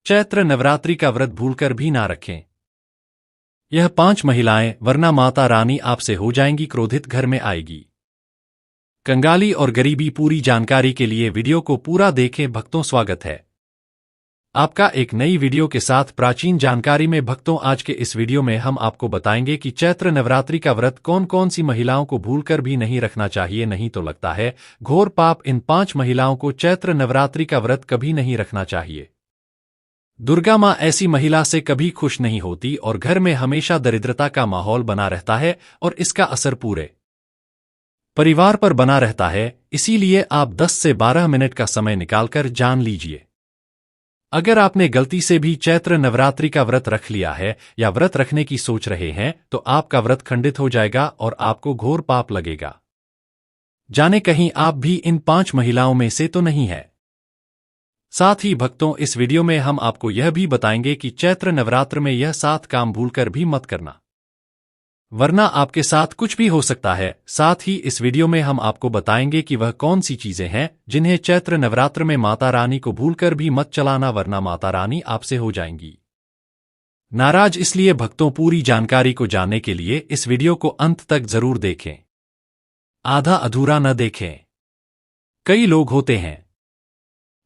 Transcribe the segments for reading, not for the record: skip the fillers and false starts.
चैत्र नवरात्रि का व्रत भूलकर भी ना रखें। यह 5 महिलाएं, वरना माता रानी आपसे हो जाएंगी क्रोधित, घर में आएगी कंगाली और गरीबी। पूरी जानकारी के लिए वीडियो को पूरा देखें। भक्तों, स्वागत है आपका एक नई वीडियो के साथ प्राचीन जानकारी में। भक्तों, आज के इस वीडियो में हम आपको बताएंगे कि चैत्र नवरात्रि का व्रत कौन कौन सी महिलाओं को भूलकर भी नहीं रखना चाहिए। नहीं तो लगता है घोर पाप। इन 5 महिलाओं को चैत्र नवरात्रि का व्रत कभी नहीं रखना चाहिए। दुर्गा माँ ऐसी महिला से कभी खुश नहीं होती और घर में हमेशा दरिद्रता का माहौल बना रहता है और इसका असर पूरे परिवार पर बना रहता है। इसीलिए आप 10 से 12 मिनट का समय निकालकर जान लीजिए। अगर आपने गलती से भी चैत्र नवरात्रि का व्रत रख लिया है या व्रत रखने की सोच रहे हैं तो आपका व्रत खंडित हो जाएगा और आपको घोर पाप लगेगा। जाने कहीं आप भी इन 5 महिलाओं में से तो नहीं है। साथ ही भक्तों, इस वीडियो में हम आपको यह भी बताएंगे कि चैत्र नवरात्र में यह 7 काम भूलकर भी मत करना, वरना आपके साथ कुछ भी हो सकता है। साथ ही इस वीडियो में हम आपको बताएंगे कि वह कौन सी चीजें हैं जिन्हें चैत्र नवरात्र में माता रानी को भूलकर भी मत चलाना, वरना माता रानी आपसे हो जाएंगी नाराज। इसलिए भक्तों, पूरी जानकारी को जानने के लिए इस वीडियो को अंत तक जरूर देखें, आधा अधूरा न देखें। कई लोग होते हैं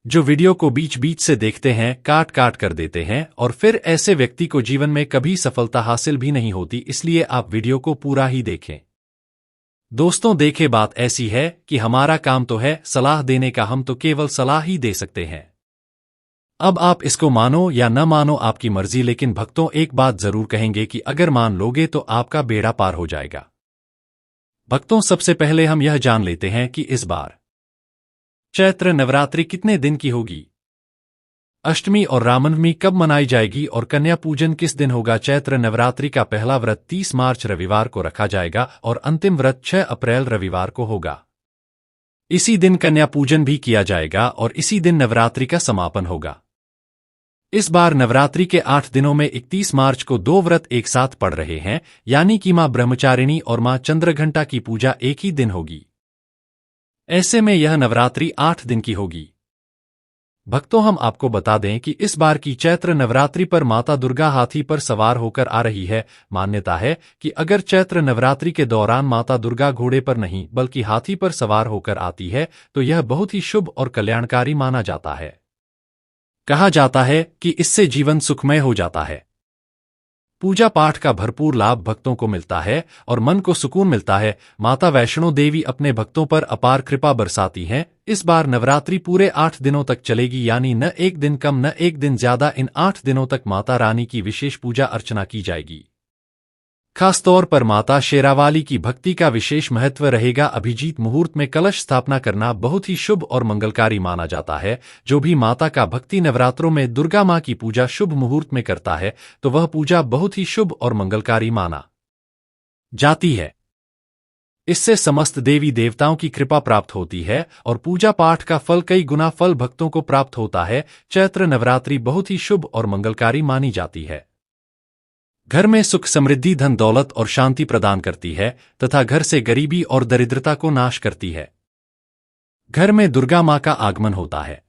जो वीडियो को बीच बीच से देखते हैं, काट काट कर देते हैं और फिर ऐसे व्यक्ति को जीवन में कभी सफलता हासिल भी नहीं होती। इसलिए आप वीडियो को पूरा ही देखें। दोस्तों, देखें, बात ऐसी है कि हमारा काम तो है सलाह देने का, हम तो केवल सलाह ही दे सकते हैं। अब आप इसको मानो या न मानो, आपकी मर्जी। लेकिन भक्तों, एक बात जरूर कहेंगे कि अगर मान लोगे तो आपका बेड़ा पार हो जाएगा। भक्तों, सबसे पहले हम यह जान लेते हैं कि इस बार चैत्र नवरात्रि कितने दिन की होगी, अष्टमी और रामनवमी कब मनाई जाएगी और कन्या पूजन किस दिन होगा। चैत्र नवरात्रि का पहला व्रत 30 मार्च रविवार को रखा जाएगा और अंतिम व्रत 6 अप्रैल रविवार को होगा। इसी दिन कन्या पूजन भी किया जाएगा और इसी दिन नवरात्रि का समापन होगा। इस बार नवरात्रि के 8 दिनों में 31 मार्च को 2 व्रत एक साथ पड़ रहे हैं, यानी कि मां ब्रह्मचारिणी और मां चंद्रघंटा की पूजा एक ही दिन होगी। ऐसे में यह नवरात्रि 8 दिन की होगी। भक्तों, हम आपको बता दें कि इस बार की चैत्र नवरात्रि पर माता दुर्गा हाथी पर सवार होकर आ रही है। मान्यता है कि अगर चैत्र नवरात्रि के दौरान माता दुर्गा घोड़े पर नहीं बल्कि हाथी पर सवार होकर आती है तो यह बहुत ही शुभ और कल्याणकारी माना जाता है। कहा जाता है कि इससे जीवन सुखमय हो जाता है। पूजा पाठ का भरपूर लाभ भक्तों को मिलता है और मन को सुकून मिलता है। माता वैष्णो देवी अपने भक्तों पर अपार कृपा बरसाती हैं। इस बार नवरात्रि पूरे 8 दिनों तक चलेगी, यानी न एक दिन कम न एक दिन ज्यादा। इन 8 दिनों तक माता रानी की विशेष पूजा अर्चना की जाएगी। खासतौर पर माता शेरावाली की भक्ति का विशेष महत्व रहेगा। अभिजीत मुहूर्त में कलश स्थापना करना बहुत ही शुभ और मंगलकारी माना जाता है। जो भी माता का भक्ति नवरात्रों में दुर्गा मां की पूजा शुभ मुहूर्त में करता है तो वह पूजा बहुत ही शुभ और मंगलकारी माना जाती है। इससे समस्त देवी देवताओं की कृपा प्राप्त होती है और पूजा पाठ का फल कई गुना फल भक्तों को प्राप्त होता है। चैत्र नवरात्रि बहुत ही शुभ और मंगलकारी मानी जाती है। घर में सुख समृद्धि, धन दौलत और शांति प्रदान करती है तथा घर से गरीबी और दरिद्रता को नाश करती है। घर में दुर्गा मां का आगमन होता है।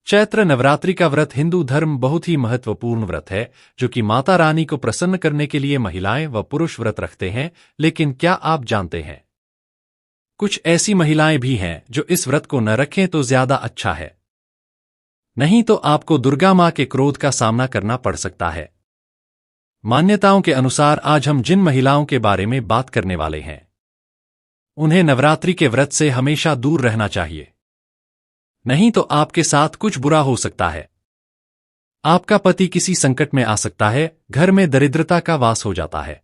चैत्र नवरात्रि का व्रत हिंदू धर्म बहुत ही महत्वपूर्ण व्रत है जो कि माता रानी को प्रसन्न करने के लिए महिलाएं व पुरुष व्रत रखते हैं। लेकिन क्या आप जानते हैं, कुछ ऐसी महिलाएं भी हैं जो इस व्रत को न रखें तो ज्यादा अच्छा है, नहीं तो आपको दुर्गा मां के क्रोध का सामना करना पड़ सकता है। मान्यताओं के अनुसार आज हम जिन महिलाओं के बारे में बात करने वाले हैं उन्हें नवरात्रि के व्रत से हमेशा दूर रहना चाहिए, नहीं तो आपके साथ कुछ बुरा हो सकता है। आपका पति किसी संकट में आ सकता है, घर में दरिद्रता का वास हो जाता है,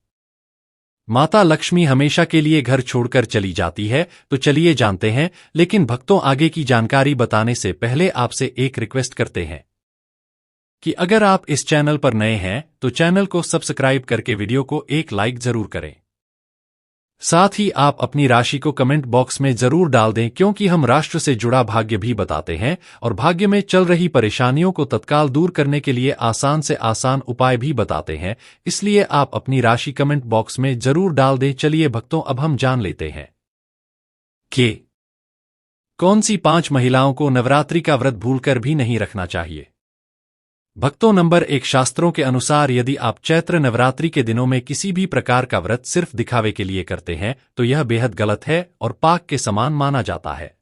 माता लक्ष्मी हमेशा के लिए घर छोड़कर चली जाती है। तो चलिए जानते हैं। लेकिन भक्तों, आगे की जानकारी बताने से पहले आपसे एक रिक्वेस्ट करते हैं कि अगर आप इस चैनल पर नए हैं तो चैनल को सब्सक्राइब करके वीडियो को एक लाइक जरूर करें। साथ ही आप अपनी राशि को कमेंट बॉक्स में जरूर डाल दें, क्योंकि हम राष्ट्र से जुड़ा भाग्य भी बताते हैं और भाग्य में चल रही परेशानियों को तत्काल दूर करने के लिए आसान से आसान उपाय भी बताते हैं। इसलिए आप अपनी राशि कमेंट बॉक्स में जरूर डाल दें। चलिए भक्तों, अब हम जान लेते हैं कि कौन सी 5 महिलाओं को नवरात्रि का व्रत भूलकर भी नहीं रखना चाहिए। भक्तों, नंबर 1, शास्त्रों के अनुसार यदि आप चैत्र नवरात्रि के दिनों में किसी भी प्रकार का व्रत सिर्फ दिखावे के लिए करते हैं तो यह बेहद गलत है और पाप के समान माना जाता है।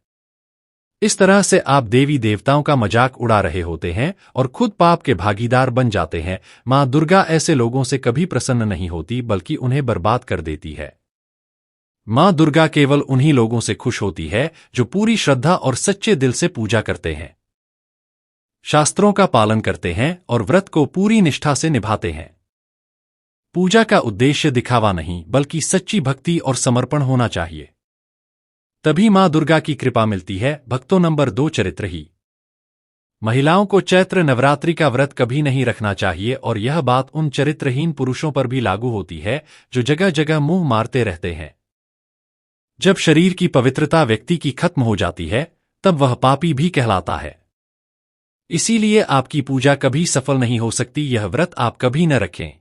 इस तरह से आप देवी देवताओं का मजाक उड़ा रहे होते हैं और खुद पाप के भागीदार बन जाते हैं। मां दुर्गा ऐसे लोगों से कभी प्रसन्न नहीं होती बल्कि उन्हें बर्बाद कर देती है। मां दुर्गा केवल उन्हीं लोगों से खुश होती है जो पूरी श्रद्धा और सच्चे दिल से पूजा करते हैं, शास्त्रों का पालन करते हैं और व्रत को पूरी निष्ठा से निभाते हैं। पूजा का उद्देश्य दिखावा नहीं बल्कि सच्ची भक्ति और समर्पण होना चाहिए, तभी मां दुर्गा की कृपा मिलती है। भक्तों, नंबर 2, चरित्रहीन महिलाओं को चैत्र नवरात्रि का व्रत कभी नहीं रखना चाहिए और यह बात उन चरित्रहीन पुरुषों पर भी लागू होती है जो जगह जगह मुंह मारते रहते हैं। जब शरीर की पवित्रता व्यक्ति की खत्म हो जाती है तब वह पापी भी कहलाता है। इसीलिए आपकी पूजा कभी सफल नहीं हो सकती। यह व्रत आप कभी न रखें।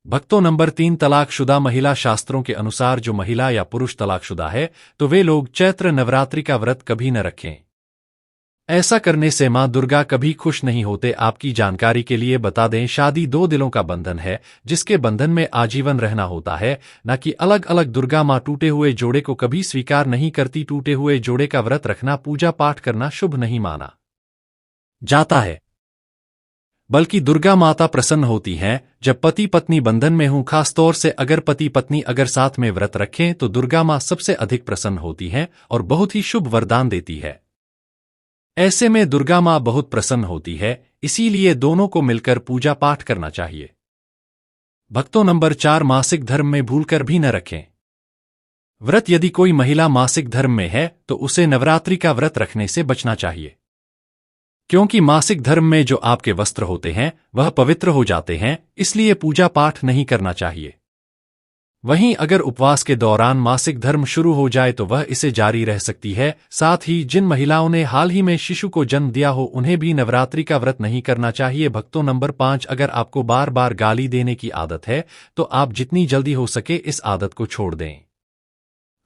भक्तों, नंबर 3, तलाकशुदा महिला। शास्त्रों के अनुसार जो महिला या पुरुष तलाकशुदा है तो वे लोग चैत्र नवरात्रि का व्रत कभी न रखें। ऐसा करने से मां दुर्गा कभी खुश नहीं होते। आपकी जानकारी के लिए बता दें, शादी 2 दिलों का बंधन है जिसके बंधन में आजीवन रहना होता है, न कि अलग अलग। दुर्गा मां टूटे हुए जोड़े को कभी स्वीकार नहीं करती। टूटे हुए जोड़े का व्रत रखना, पूजा पाठ करना शुभ नहीं माना जाता है, बल्कि दुर्गा माता प्रसन्न होती हैं जब पति पत्नी बंधन में हों। खासतौर से अगर पति पत्नी अगर साथ में व्रत रखें तो दुर्गा मां सबसे अधिक प्रसन्न होती हैं और बहुत ही शुभ वरदान देती है। ऐसे में दुर्गा मां बहुत प्रसन्न होती है, इसीलिए दोनों को मिलकर पूजा पाठ करना चाहिए। भक्तों, नंबर 4, मासिक धर्म में भूलकर भी न रखें व्रत। यदि कोई महिला मासिक धर्म में है तो उसे नवरात्रि का व्रत रखने से बचना चाहिए, क्योंकि मासिक धर्म में जो आपके वस्त्र होते हैं वह पवित्र हो जाते हैं, इसलिए पूजा पाठ नहीं करना चाहिए। वहीं अगर उपवास के दौरान मासिक धर्म शुरू हो जाए तो वह इसे जारी रह सकती है। साथ ही जिन महिलाओं ने हाल ही में शिशु को जन्म दिया हो उन्हें भी नवरात्रि का व्रत नहीं करना चाहिए। भक्तों, नंबर 5, अगर आपको बार बार गाली देने की आदत है तो आप जितनी जल्दी हो सके इस आदत को छोड़ दें।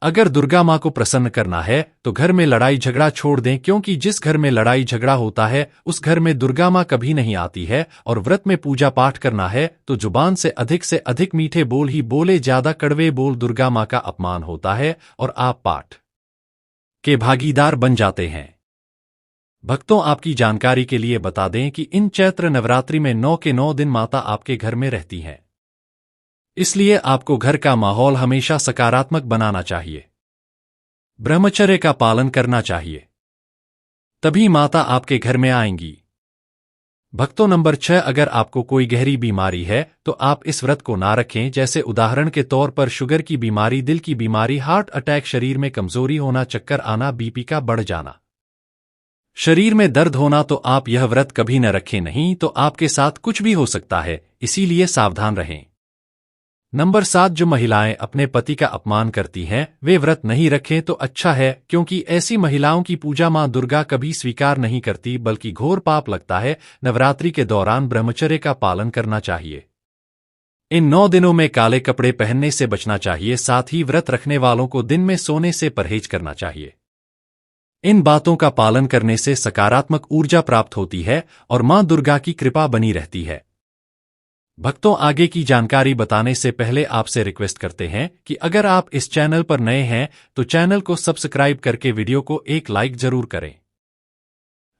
अगर दुर्गा मां को प्रसन्न करना है तो घर में लड़ाई झगड़ा छोड़ दें, क्योंकि जिस घर में लड़ाई झगड़ा होता है उस घर में दुर्गा मां कभी नहीं आती है। और व्रत में पूजा पाठ करना है तो जुबान से अधिक मीठे बोल ही बोले, ज्यादा कड़वे बोल दुर्गा मां का अपमान होता है और आप पाठ के भागीदार बन जाते हैं। भक्तों, आपकी जानकारी के लिए बता दें कि इन चैत्र नवरात्रि में 9 के 9 दिन माता आपके घर में रहती हैं, इसलिए आपको घर का माहौल हमेशा सकारात्मक बनाना चाहिए, ब्रह्मचर्य का पालन करना चाहिए, तभी माता आपके घर में आएंगी। भक्तों, नंबर 6, अगर आपको कोई गहरी बीमारी है तो आप इस व्रत को ना रखें। जैसे उदाहरण के तौर पर शुगर की बीमारी, दिल की बीमारी, हार्ट अटैक, शरीर में कमजोरी होना, चक्कर आना, बीपी का बढ़ जाना, शरीर में दर्द होना, तो आप यह व्रत कभी न रखें, नहीं तो आपके साथ कुछ भी हो सकता है, इसीलिए सावधान रहें। नंबर 7, जो महिलाएं अपने पति का अपमान करती हैं वे व्रत नहीं रखें तो अच्छा है, क्योंकि ऐसी महिलाओं की पूजा मां दुर्गा कभी स्वीकार नहीं करती बल्कि घोर पाप लगता है। नवरात्रि के दौरान ब्रह्मचर्य का पालन करना चाहिए। इन 9 दिनों में काले कपड़े पहनने से बचना चाहिए। साथ ही व्रत रखने वालों को दिन में सोने से परहेज करना चाहिए। इन बातों का पालन करने से सकारात्मक ऊर्जा प्राप्त होती है और मां दुर्गा की कृपा बनी रहती है। भक्तों, आगे की जानकारी बताने से पहले आपसे रिक्वेस्ट करते हैं कि अगर आप इस चैनल पर नए हैं तो चैनल को सब्सक्राइब करके वीडियो को एक लाइक जरूर करें।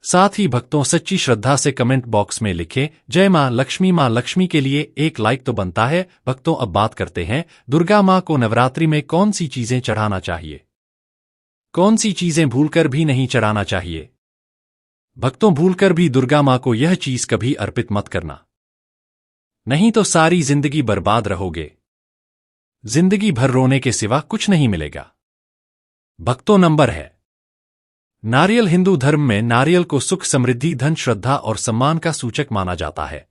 साथ ही भक्तों, सच्ची श्रद्धा से कमेंट बॉक्स में लिखें जय मां लक्ष्मी। मां लक्ष्मी के लिए एक लाइक तो बनता है। भक्तों, अब बात करते हैं दुर्गा मां को नवरात्रि में कौन सी चीजें चढ़ाना चाहिए, कौन सी चीजें भूलकर भी नहीं चढ़ाना चाहिए। भक्तों, भूलकर भी दुर्गा मां को यह चीज कभी अर्पित मत करना, नहीं तो सारी जिंदगी बर्बाद रहोगे, जिंदगी भर रोने के सिवा कुछ नहीं मिलेगा। भक्तों, नंबर है नारियल। हिंदू धर्म में नारियल को सुख, समृद्धि, धन, श्रद्धा और सम्मान का सूचक माना जाता है।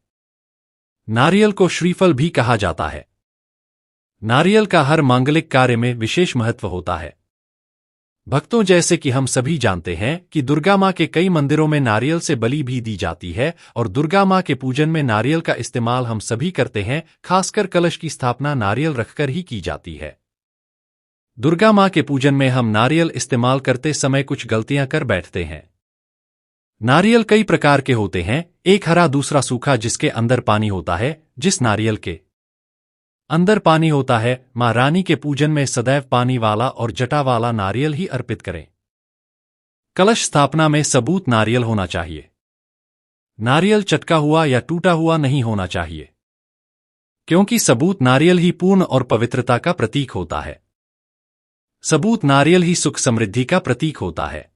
नारियल को श्रीफल भी कहा जाता है। नारियल का हर मांगलिक कार्य में विशेष महत्व होता है। भक्तों, जैसे कि हम सभी जानते हैं कि दुर्गा मां के कई मंदिरों में नारियल से बलि भी दी जाती है और दुर्गा मां के पूजन में नारियल का इस्तेमाल हम सभी करते हैं। खासकर कलश की स्थापना नारियल रखकर ही की जाती है। दुर्गा मां के पूजन में हम नारियल इस्तेमाल करते समय कुछ गलतियां कर बैठते हैं। नारियल कई प्रकार के होते हैं, एक हरा दूसरा सूखा जिसके अंदर पानी होता है। जिस नारियल के अंदर पानी होता है, मां रानी के पूजन में सदैव पानी वाला और जटा वाला नारियल ही अर्पित करें। कलश स्थापना में सबूत नारियल होना चाहिए। नारियल चटका हुआ या टूटा हुआ नहीं होना चाहिए, क्योंकि सबूत नारियल ही पूर्ण और पवित्रता का प्रतीक होता है। सबूत नारियल ही सुख समृद्धि का प्रतीक होता है।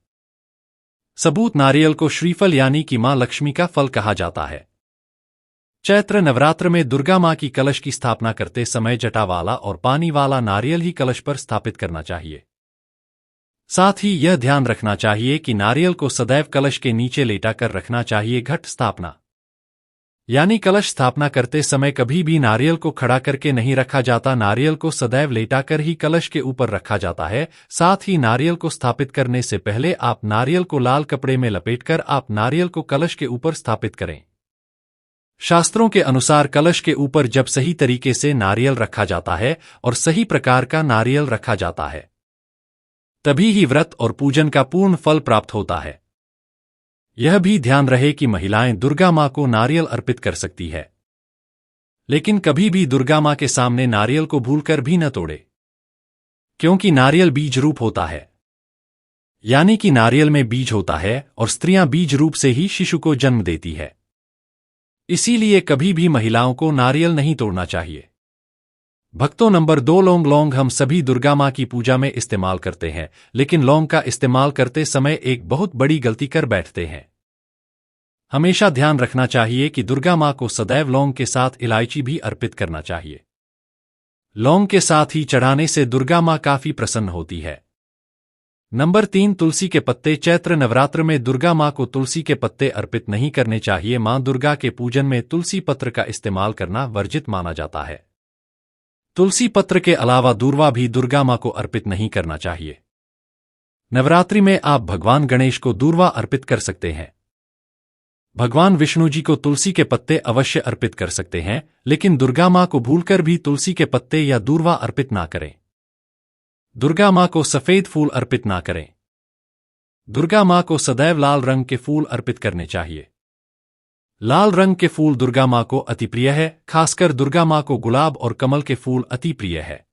सबूत नारियल को श्रीफल यानी कि मां लक्ष्मी का फल कहा जाता है। चैत्र नवरात्र में दुर्गा मां की कलश की स्थापना करते समय जटा वाला और पानी वाला नारियल ही कलश पर स्थापित करना चाहिए। साथ ही यह ध्यान रखना चाहिए कि नारियल को सदैव कलश के नीचे लेटा कर रखना चाहिए। घट स्थापना यानी कलश स्थापना करते समय कभी भी नारियल को खड़ा करके नहीं रखा जाता, नारियल को सदैव लेटाकर ही कलश के ऊपर रखा जाता है। साथ ही नारियल को स्थापित करने से पहले आप नारियल को लाल कपड़े में लपेटकर आप नारियल को कलश के ऊपर स्थापित करें। शास्त्रों के अनुसार कलश के ऊपर जब सही तरीके से नारियल रखा जाता है और सही प्रकार का नारियल रखा जाता है, तभी ही व्रत और पूजन का पूर्ण फल प्राप्त होता है। यह भी ध्यान रहे कि महिलाएं दुर्गा मां को नारियल अर्पित कर सकती है, लेकिन कभी भी दुर्गा मां के सामने नारियल को भूलकर भी न तोड़े, क्योंकि नारियल बीज रूप होता है। यानी कि नारियल में बीज होता है और स्त्रियां बीज रूप से ही शिशु को जन्म देती है। इसीलिए कभी भी महिलाओं को नारियल नहीं तोड़ना चाहिए। भक्तों, नंबर 2, लौंग। लौंग हम सभी दुर्गा मां की पूजा में इस्तेमाल करते हैं, लेकिन लौंग का इस्तेमाल करते समय एक बहुत बड़ी गलती कर बैठते हैं। हमेशा ध्यान रखना चाहिए कि दुर्गा मां को सदैव लौंग के साथ इलायची भी अर्पित करना चाहिए। लौंग के साथ ही चढ़ाने से दुर्गा मां काफी प्रसन्न होती है। नंबर 3, तुलसी के पत्ते। चैत्र नवरात्र में दुर्गा मां को तुलसी के पत्ते अर्पित नहीं करने चाहिए। मां दुर्गा के पूजन में तुलसी पत्र का इस्तेमाल करना वर्जित माना जाता है। तुलसी पत्र के अलावा दूर्वा भी दुर्गा मां को अर्पित नहीं करना चाहिए। नवरात्रि में आप भगवान गणेश को दूर्वा अर्पित कर सकते हैं। भगवान विष्णु जी को तुलसी के पत्ते अवश्य अर्पित कर सकते हैं, लेकिन दुर्गा मां को भूलकर भी तुलसी के पत्ते या दूर्वा अर्पित ना करें। दुर्गा मां को सफेद फूल अर्पित ना करें। दुर्गा मां को सदैव लाल रंग के फूल अर्पित करने चाहिए। लाल रंग के फूल दुर्गा मां को अति प्रिय है। खासकर दुर्गा मां को गुलाब और कमल के फूल अति प्रिय है।